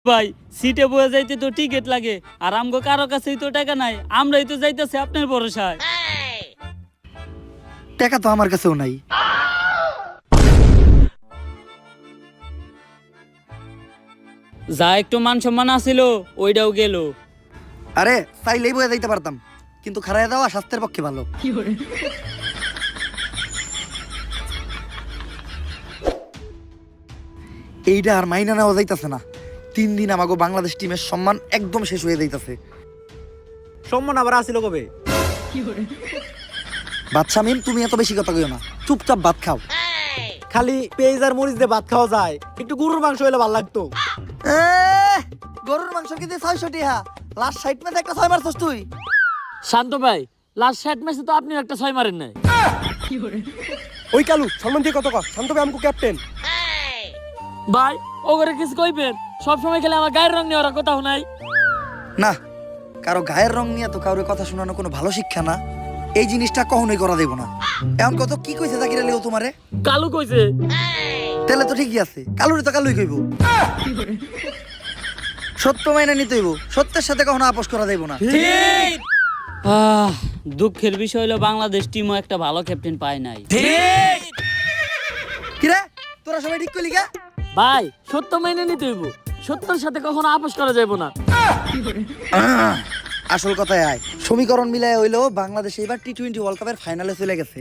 ভাই সিটে বয়ে যাইতে তো টিকিট লাগে আর আমগো কারো কাছেই তো টাকা নাই, আমরাই তো যাইতেছি আপনার ভরসায়। টাকা তো আমার কাছেও নাই। যা একটু মান সম্মান আছিল ওইটাও গেল। আরে চাইলেই বয়ে যাইতে পারতাম, কিন্তু খারায় দেওয়া স্বাস্থ্যের পক্ষে ভালো। এইটা আর মাইনা নেওয়া যাইতাছে না। 3 দিন আমাগো বাংলাদেশ টিমের সম্মান একদম শেষ হয়ে যাইতাছে। সম্মান আবার আসিল কবে? বাদশা মিম, তুমি এত বেশি কথা কইও না, চুপচাপ ভাত খাও। খালি পেঁয়াজ আর মরিচ দিয়ে ভাত খাওয়া যায়, একটু গরুর মাংস হলে ভালো লাগতো। গরুর মাংস কিন্তু 600 টাকা, লাস্ট 60 ম্যাচে একটা 6 মারছস তুই। শান্ত ভাই, লাস্ট 60 ম্যাচে তো আপনি একটা 6 মারেন নাই। ওই কালু সম্মান দিয়ে কত কর, শান্ত ভাই আমকো ক্যাপ্টেন। ভাই ওগরে কিছু কইবেন, সব সময় খেলে আমার গায়ের রং নিয়ে ওরা কোথাও নাই। না, কারো গায়ের রং নিয়ে তো কারোর কথা শোনানো কোনো ভালো শিক্ষা না। এই জিনিসটা কখনোই করা দেব না। এখন কত কি কইছে জাকির আলী ও তোমারে? কালু কইছে। তাহলে তো ঠিকই আছে, কালুরি তো কালুই কইব। সত্য মাইনা নিতে হইব, সত্যের সাথে কখনো আপোষ করা দেব না। ঠিক। দুঃখের বিষয় হলো বাংলাদেশ টিমও একটা ভালো ক্যাপ্টেন পায় নাই। কিরে তোরা সবাই ঠিক কইলি কা? ভাই সত্য মেনে নিতে হইব, সত্যের সাথে কখনো আপোষ করা যাবে না। আসল কথায় আয়, সমীকরণ মিলায় হইলো বাংলাদেশ এবার টি-20 ওয়ার্ল্ড কাপের ফাইনালে চলে গেছে।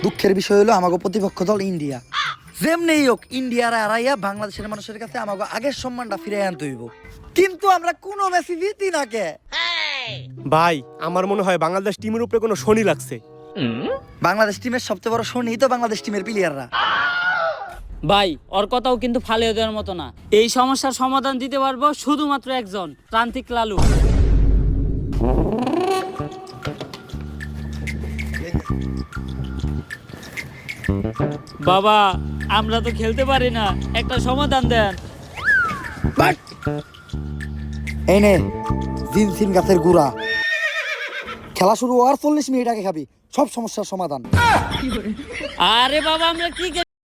দুঃখের বিষয় হলো আমাগো প্রতিপক্ষ দল ইন্ডিয়া। যেমনেই হোক ইন্ডিয়ার আড়াইয়া বাংলাদেশের মানুষের কাছে আমাগো আগের সম্মানটা ফিরে আনতে হইব। কিন্তু আমরা কোনো ম্যাচই জিতি না কে? ভাই আমার মনে হয় বাংলাদেশ টিমের উপরে কোনো শনি লাগছে। বাংলাদেশ টিমের সবচেয়ে বড় শনি তো বাংলাদেশ টিমের প্লেয়াররা। ভাই ওর কথাও কিন্তু ফালিয়ে দেওয়ার মতো না। এই সমস্যার সমাধান দিতে পারবো শুধুমাত্র একজন, প্রান্তিক লালু। বাবা আমরা তো খেলতে পারি না, একটা সমাধান দেন। এই নে জিনসিন গাছের গুড়া, খেলা শুরু হওয়ার 40 মিনিট আগে খাবি, সব সমস্যার সমাধান। আরে বাবা আমরা কি